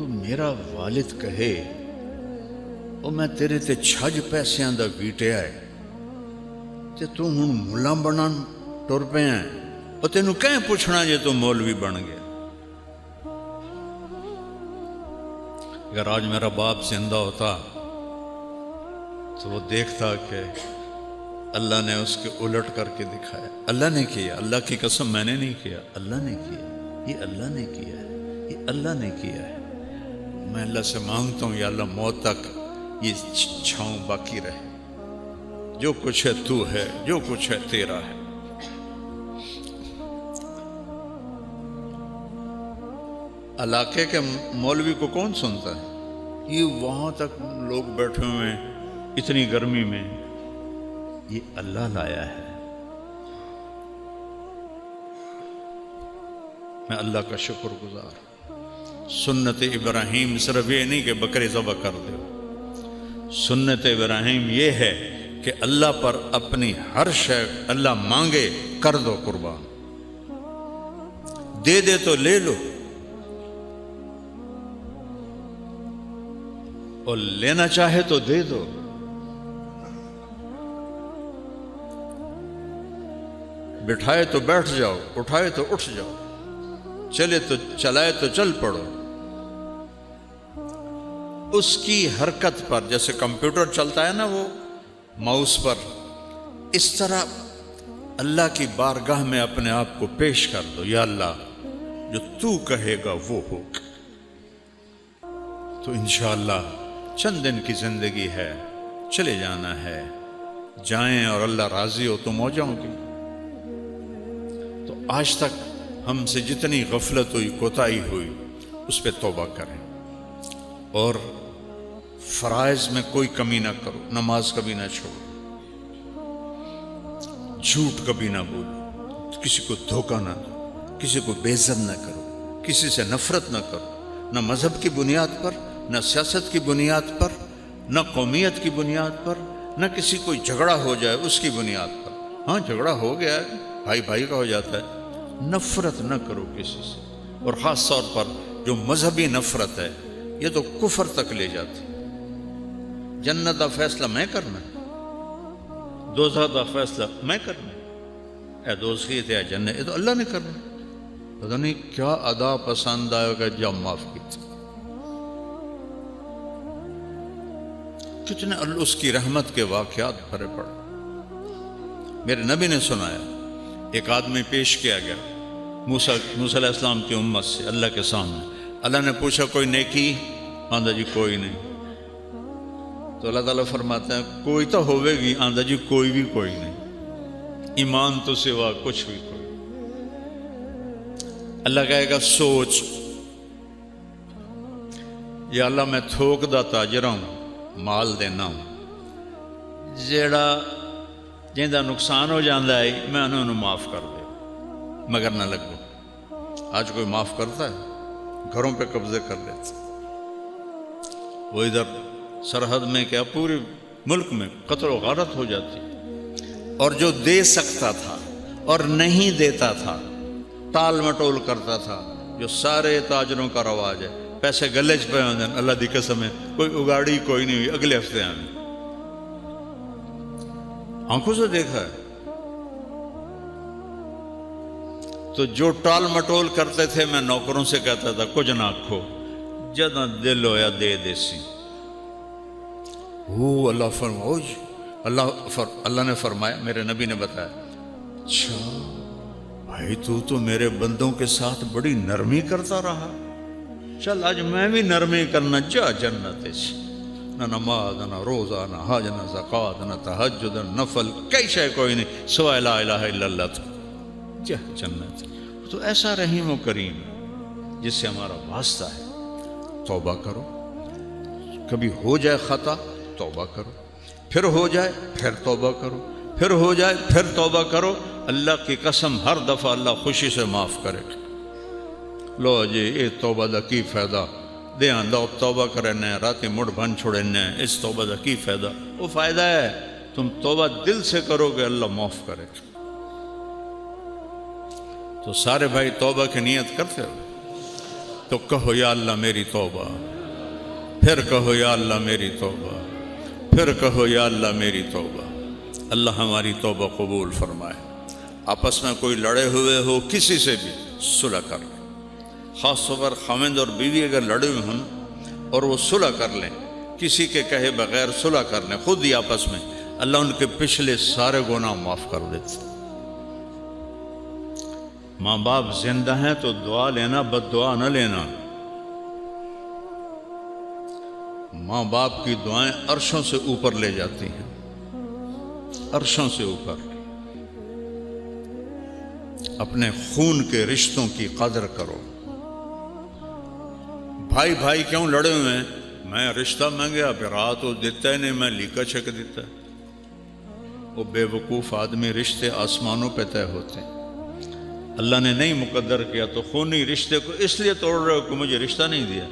تو میرا والد کہے او میں تیرے تے چھج پیسیاں دا ویٹیا ہے تے تو ہن ملا بنن ٹر پے ہیں او تینوں کہیں پوچھنا جے تو مولوی بن گیا. اگر آج میرا باپ زندہ ہوتا تو وہ دیکھتا کہ اللہ نے اس کے الٹ کر کے دکھایا. اللہ نے کیا, اللہ کی قسم میں نے نہیں کیا, اللہ نے کیا, یہ اللہ نے کیا ہے, یہ اللہ نے کیا ہے. میں اللہ سے مانگتا ہوں یا اللہ موت تک یہ چھاؤں باقی رہے. جو کچھ ہے تو ہے, جو کچھ ہے تیرا ہے. علاقے کے مولوی کو کون سنتا ہے؟ یہ وہاں تک لوگ بیٹھے ہوئے ہیں اتنی گرمی میں, یہ اللہ لایا ہے. میں اللہ کا شکر گزار. سنت ابراہیم صرف یہ نہیں کہ بکرے ذبح کر دو. سنت ابراہیم یہ ہے کہ اللہ پر اپنی ہر شے اللہ مانگے کر دو قربان. دے دے تو لے لو, اور لینا چاہے تو دے دو. بٹھائے تو بیٹھ جاؤ, اٹھائے تو اٹھ جاؤ, چلے تو چلائے تو چل پڑو. اس کی حرکت پر, جیسے کمپیوٹر چلتا ہے نا وہ ماؤس پر, اس طرح اللہ کی بارگاہ میں اپنے آپ کو پیش کر دو. یا اللہ جو تو کہے گا وہ ہوگا. تو انشاءاللہ چند دن کی زندگی ہے, چلے جانا ہے. جائیں اور اللہ راضی ہو تو موجوں کی. تو آج تک ہم سے جتنی غفلت ہوئی, کوتاہی ہوئی, اس پہ توبہ کریں. اور فرائض میں کوئی کمی نہ کرو. نماز کبھی نہ چھوڑو, جھوٹ کبھی نہ بولو, کسی کو دھوکہ نہ دو, کسی کو بے عزت نہ کرو, کسی سے نفرت نہ کرو, نہ مذہب کی بنیاد پر, نہ سیاست کی بنیاد پر, نہ قومیت کی بنیاد پر, نہ کسی کوئی جھگڑا ہو جائے اس کی بنیاد پر. ہاں جھگڑا ہو گیا ہے, بھائی بھائی کا ہو جاتا ہے, نفرت نہ کرو کسی سے. اور خاص طور پر جو مذہبی نفرت ہے یہ تو کفر تک لے جاتی. جنت کا فیصلہ میں کرنا, دوزخ کا فیصلہ میں کرنا, اے دوزخی تھے اے جنت, یہ تو اللہ نے کرنا. پتہ نہیں کیا ادا پسند آئے گا جب معاف کی. کتنے اس کی رحمت کے واقعات بھرے پڑے. میرے نبی نے سنایا, ایک آدمی پیش کیا گیا موسیٰ علیہ السلام کی امت سے اللہ کے سامنے. اللہ نے پوچھا کوئی نیکی؟ آندھا جی کوئی نہیں. تو اللہ تعالیٰ فرماتے ہیں کوئی تو ہوئے گی. آندھا جی کوئی بھی کوئی نہیں. ایمان تو سوا کچھ بھی کوئی. اللہ کہے گا سوچ, یا اللہ میں تھوک دا تاجر ہوں, مال دینا ہوں, جیڑا جہاں نقصان ہو جاندہ ہے میں انہوں معاف کر دے مگر نہ لگو. آج کوئی معاف کرتا ہے؟ گھروں پہ قبضے کر لیتے. وہ ادھر سرحد میں کیا پورے ملک میں قتل و غارت ہو جاتی. اور جو دے سکتا تھا اور نہیں دیتا تھا, ٹال مٹول کرتا تھا, جو سارے تاجروں کا رواج ہے, پیسے گلے چ پہ ہوندے, اللہ دی قسم ہے کوئی اگاڑی کوئی نہیں ہوئی, اگلے ہفتے آنے. آنکھوں سے دیکھا ہے. تو جو ٹال مٹول کرتے تھے میں نوکروں سے کہتا تھا کچھ نہ کھو, جداں دل ہویا دے دیسی. اللہ نے فرمایا, میرے نبی نے بتایا, اچھا بھائی تو میرے بندوں کے ساتھ بڑی نرمی کرتا رہا, چل آج میں بھی نرمی کرنا. جا جنت سے, نہ نماز نہ روزہ نہ حج نہ زکوٰۃ نہ تہجد نہ نفل, کئی شے کوئی نہیں سوائے لا الہ الا اللہ. تو جا جنت. تو ایسا رحیم و کریم جس سے ہمارا واسطہ ہے. توبہ کرو, کبھی ہو جائے خطا توبہ کرو, پھر ہو جائے پھر توبہ کرو, پھر ہو جائے پھر توبہ کرو. اللہ کی قسم ہر دفعہ اللہ خوشی سے معاف کرے. لو جی یہ توبہ دا کی فائدہ, دیاں لو توبہ کرنے راتی مڑ بن چھوڑنے, اس توبہ دا کی فائدہ؟ وہ فائدہ ہے تم توبہ دل سے کرو گے اللہ معاف کرے. تو سارے بھائی توبہ کی نیت کرتے ہو؟ تو کہو یا اللہ میری توبہ، پھر کہو یا اللہ میری توبہ، پھر کہو یا اللہ میری توبہ۔ اللہ ہماری توبہ قبول فرمائے۔ آپس میں کوئی لڑے ہوئے ہو، کسی سے بھی صلح کر لیں، خاص طور پر خاوند اور بیوی اگر لڑے ہوئے ہوں اور وہ صلح کر لیں، کسی کے کہے بغیر صلح کر لیں خود ہی آپس میں، اللہ ان کے پچھلے سارے گناہ معاف کر دیتے۔ ماں باپ زندہ ہیں تو دعا لینا، بد دعا نہ لینا۔ ماں باپ کی دعائیں عرشوں سے اوپر لے جاتی ہیں، عرشوں سے اوپر۔ اپنے خون کے رشتوں کی قدر کرو۔ بھائی بھائی کیوں لڑے ہوئے ہیں؟ میں رشتہ مانگیا پھر تو دیتا ہی نہیں، میں لیکا چھک دیتا ہے۔ وہ بے وقوف آدمی، رشتے آسمانوں پہ طے ہوتے ہیں۔ اللہ نے نہیں مقدر کیا تو خونی رشتے کو اس لیے توڑ رہے ہو کہ مجھے رشتہ نہیں دیا،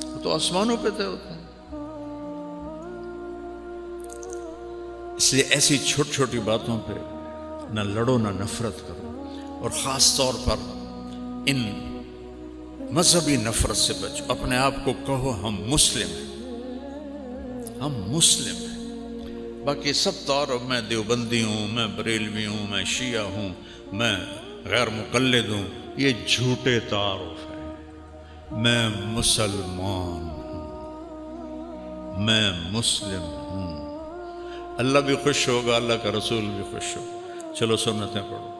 وہ تو آسمانوں پہ طے ہوتے ہیں۔ اس لیے ایسی چھوٹی چھوٹی باتوں پہ نہ لڑو نہ نفرت کرو، اور خاص طور پر ان مذہبی نفرت سے بچو۔ اپنے آپ کو کہو ہم مسلم ہیں، ہم مسلم ہیں۔ باقی سب تعارف، میں دیوبندی ہوں، میں بریلوی ہوں، میں شیعہ ہوں، میں غیر مقلد ہوں، یہ جھوٹے تعارف ہیں۔ میں مسلمان ہوں، میں مسلم ہوں۔ اللہ بھی خوش ہوگا، اللہ کا رسول بھی خوش ہوگا۔ چلو سنتیں پڑھو۔